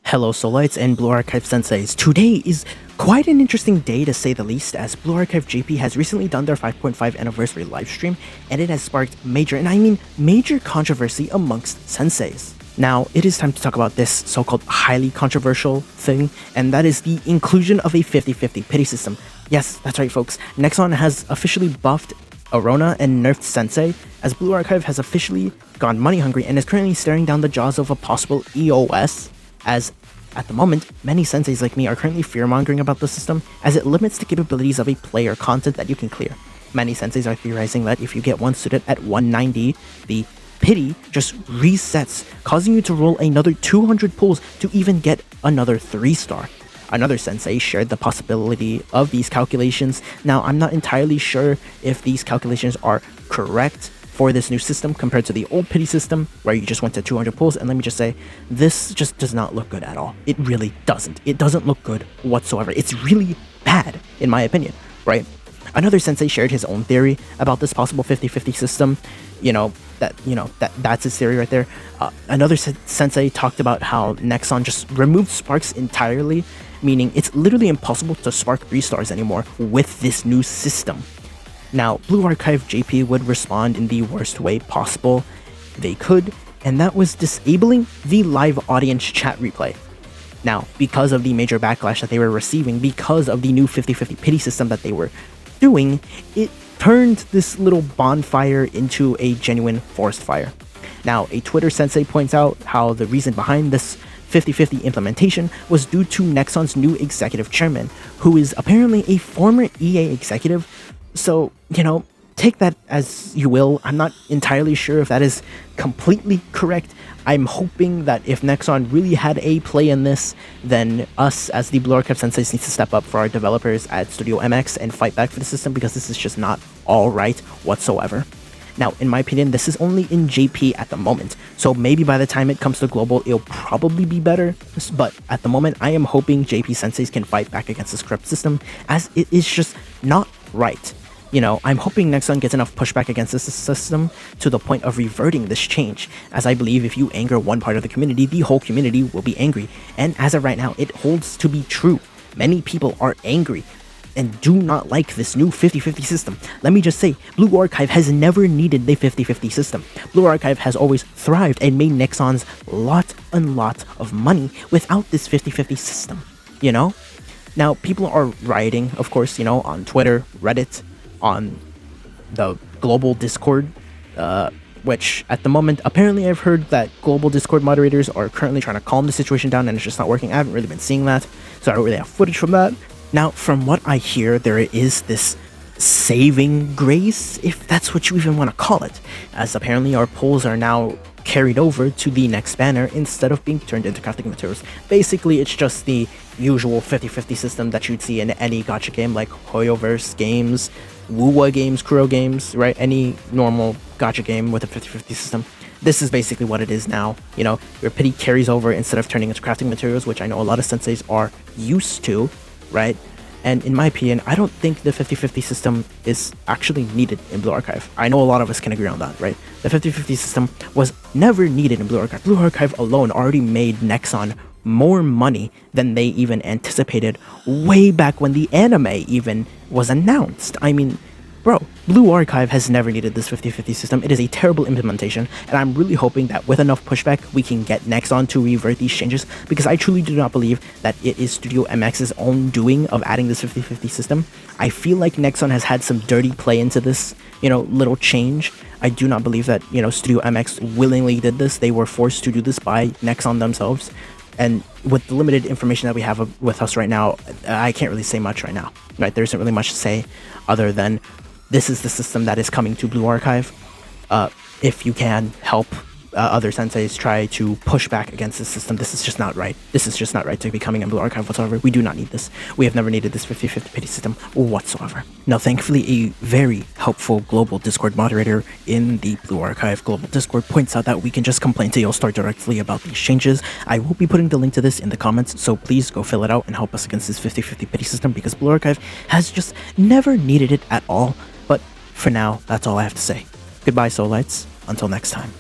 Hello Solites and Blue Archive Senseis. Today is quite an interesting day to say the least, as Blue Archive JP has recently done their 5.5 anniversary livestream, and it has sparked major, and I mean major, controversy amongst senseis. Now, it is time to talk about this so-called highly controversial thing, and that is the inclusion of a 50-50 pity system. Yes, that's right folks, Nexon has officially buffed Arona and nerfed Sensei, as Blue Archive has officially gone money hungry and is currently staring down the jaws of a possible EOS, as at the moment, many senseis like me are currently fear-mongering about the system, as it limits the capabilities of a player content that you can clear. Many senseis are theorizing that if you get one student at 190, the pity just resets, causing you to roll another 200 pulls to even get another 3-star. Another sensei shared the possibility of these calculations. Now, I'm not entirely sure if these calculations are correct for this new system compared to the old pity system where you just went to 200 pulls, and let me just say, this just does not look good at all. It really doesn't. It doesn't look good whatsoever. It's really bad, in my opinion, right? Another sensei shared his own theory about this possible 50-50 system. That's his theory right there. Another sensei talked about how Nexon just removed sparks entirely, meaning it's literally impossible to spark 3-stars anymore with this new system. Now, Blue Archive JP would respond in the worst way possible they could, and that was disabling the live audience chat replay. Now, because of the major backlash that they were receiving, because of the new 50-50 pity system that they were doing, it turned this little bonfire into a genuine forest fire. Now, a Twitter sensei points out how the reason behind this 50-50 implementation was due to Nexon's new executive chairman, who is apparently a former EA executive. So, take that as you will. I'm not entirely sure if that is completely correct. I'm hoping that if Nexon really had a play in this, then us as the Blue Archive Senseis need to step up for our developers at Studio MX and fight back for the system, because this is just not all right whatsoever. Now, in my opinion, this is only in JP at the moment, so maybe by the time it comes to global, it'll probably be better, but at the moment, I am hoping JP Senseis can fight back against this corrupt system, as it is just not right. I'm hoping Nexon gets enough pushback against this system to the point of reverting this change, as I believe if you anger one part of the community, the whole community will be angry, and as of right now, it holds to be true. Many people are angry and do not like this new 50-50 system. Let me just say, Blue Archive has never needed the 50-50 system. Blue Archive has always thrived and made Nexon's lot and lot of money without this 50-50 system, Now, people are rioting, of course, on Twitter, Reddit, on the global Discord, which at the moment, apparently I've heard that global Discord moderators are currently trying to calm the situation down and it's just not working. I haven't really been seeing that, so I don't really have footage from that. Now, from what I hear, there is this saving grace, if that's what you even want to call it, as apparently our polls are now carried over to the next banner instead of being turned into crafting materials. Basically, it's just the usual 50-50 system that you'd see in any gacha game like Hoyoverse games, Wuwa games, Kuro games, right? Any normal gacha game with a 50-50 system. This is basically what it is now. Your pity carries over instead of turning into crafting materials, which I know a lot of senseis are used to, right? And in my opinion, I don't think the 50-50 system is actually needed in Blue Archive. I know a lot of us can agree on that, right? The 50-50 system was never needed in Blue Archive. Blue Archive alone already made Nexon more money than they even anticipated way back when the anime even was announced. I mean, bro, Blue Archive has never needed this 50-50 system. It is a terrible implementation, and I'm really hoping that with enough pushback, we can get Nexon to revert these changes, because I truly do not believe that it is Studio MX's own doing of adding this 50-50 system. I feel like Nexon has had some dirty play into this, little change. I do not believe that, Studio MX willingly did this. They were forced to do this by Nexon themselves. And with the limited information that we have with us right now, I can't really say much right now, right? There isn't really much to say other than this is the system that is coming to Blue Archive. If you can help other senseis try to push back against this system, this is just not right. This is just not right to be coming in Blue Archive whatsoever. We do not need this. We have never needed this 50-50 pity system whatsoever. Now, thankfully, a very helpful global Discord moderator in the Blue Archive global Discord points out that we can just complain to Yostar directly about these changes. I will be putting the link to this in the comments, so please go fill it out and help us against this 50-50 pity system, because Blue Archive has just never needed it at all. But for now, that's all I have to say. Goodbye, Soulites. Until next time.